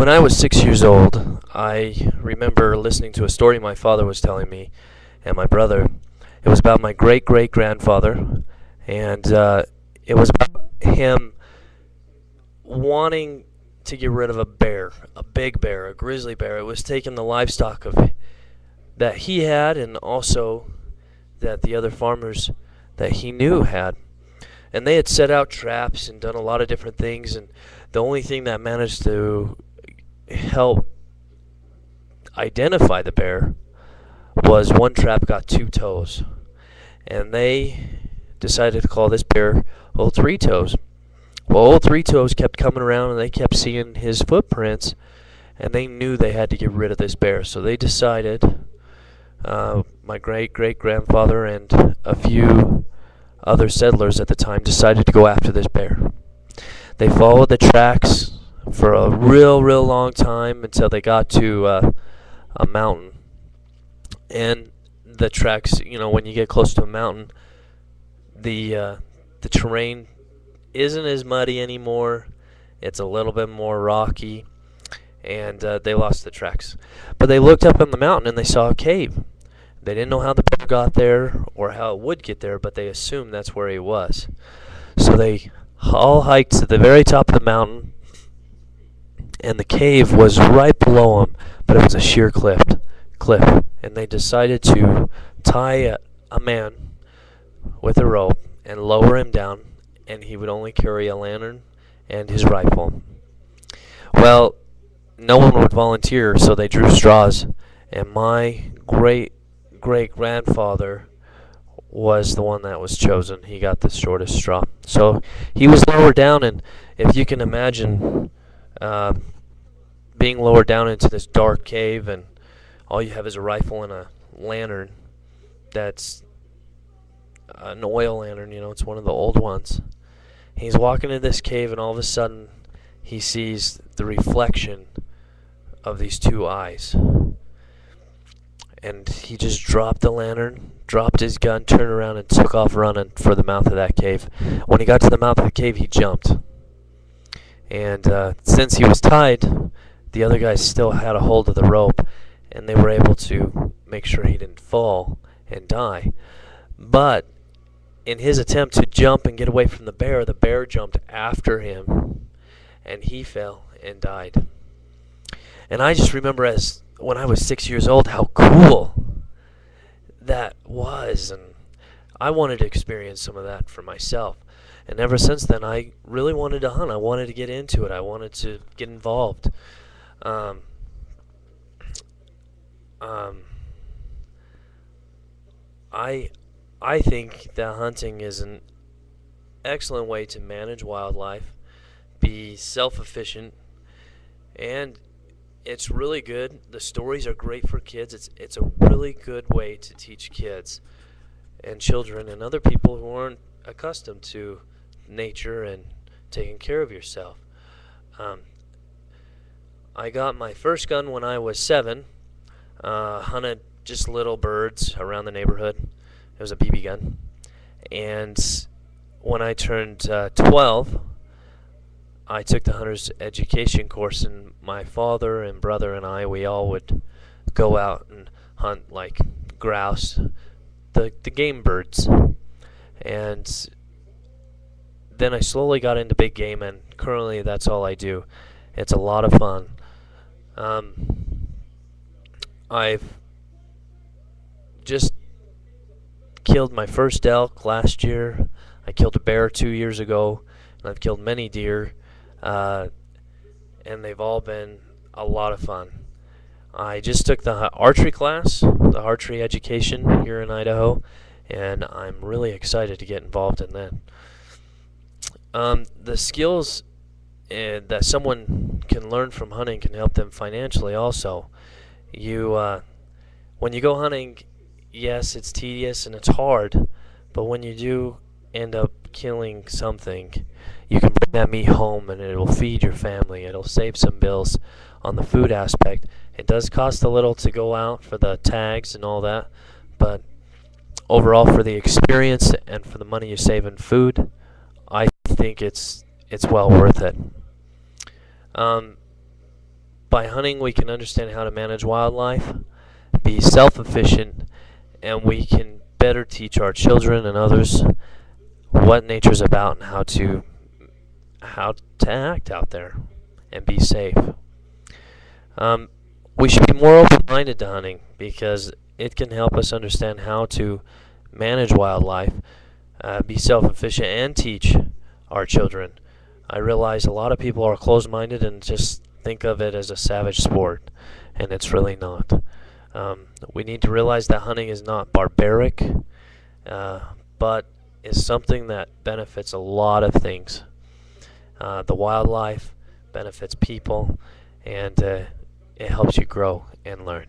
When I was 6 years old, I remember listening to a story my father was telling me and my brother. It was about my great great grandfather, and it was about him wanting to get rid of a bear, a big bear, a grizzly bear. It was taking the livestock of that he had, and also that the other farmers that he knew had. And they had set out traps and done a lot of different things, and the only thing that managed to help identify the bear was one trap got two toes. And they decided to call this bear Old Three Toes. Well, Old Three Toes kept coming around and they kept seeing his footprints, and they knew they had to get rid of this bear. So they decided, my great great grandfather and a few other settlers at the time decided to go after this bear. They followed the tracks for a real long time until they got to a mountain. And the tracks, when you get close to a mountain, the terrain isn't as muddy anymore. It's a little bit more rocky, and they lost the tracks. But they looked up on the mountain and they saw a cave. They didn't know how the bear got there or how it would get there, but they assumed that's where he was. So they all hiked to the very top of the mountain, and the cave was right below them, but it was a sheer cliff. And they decided to tie a man with a rope and lower him down, and he would only carry a lantern and his rifle. Well, no one would volunteer, so they drew straws, and my great-great-grandfather was the one that was chosen. He got the shortest straw. So he was lowered down, and if you can imagine being lowered down into this dark cave, and all you have is a rifle and a lantern that's an oil lantern, it's one of the old ones. He's walking in this cave, and all of a sudden he sees the reflection of these two eyes. And he just dropped the lantern, dropped his gun, turned around, and took off running for the mouth of that cave. When he got to the mouth of the cave, he jumped. And since he was tied, the other guys still had a hold of the rope, and they were able to make sure he didn't fall and die. But in his attempt to jump and get away from the bear jumped after him, and he fell and died. And I just remember when I was 6 years old, how cool that was, and I wanted to experience some of that for myself. And ever since then, I really wanted to hunt. I wanted to get into it. I wanted to get involved. I think that hunting is an excellent way to manage wildlife, be self-efficient, and it's really good. The stories are great for kids. It's a really good way to teach kids and children and other people who aren't accustomed to nature and taking care of yourself. I got my first gun when I was 7. Hunted just little birds around the neighborhood. It was a BB gun. And when I turned 12, I took the hunter's education course, and my father and brother and we all would go out and hunt like grouse, the game birds. And then I slowly got into big game, and currently that's all I do. It's a lot of fun. I've just killed my first elk last year. I killed a bear 2 years ago, and I've killed many deer, and they've all been a lot of fun. I just took the archery class, the archery education here in Idaho, and I'm really excited to get involved in that. The skills that someone can learn from hunting can help them financially also. When you go hunting, yes, it's tedious and it's hard, but when you do end up killing something, you can bring that meat home and it will feed your family. It'll save some bills on the food aspect. It does cost a little to go out for the tags and all that, but overall, for the experience and for the money you save in food, I think it's well worth it. By hunting, we can understand how to manage wildlife, be self-efficient, and we can better teach our children and others what nature's about and how to act out there and be safe. Um, we should be more open-minded to hunting because it can help us understand how to manage wildlife, be self-efficient, and teach our children. I realize a lot of people are closed-minded and just think of it as a savage sport, and it's really not. We need to realize that hunting is not barbaric, but is something that benefits a lot of things. The wildlife benefits people, and it helps you grow and learn.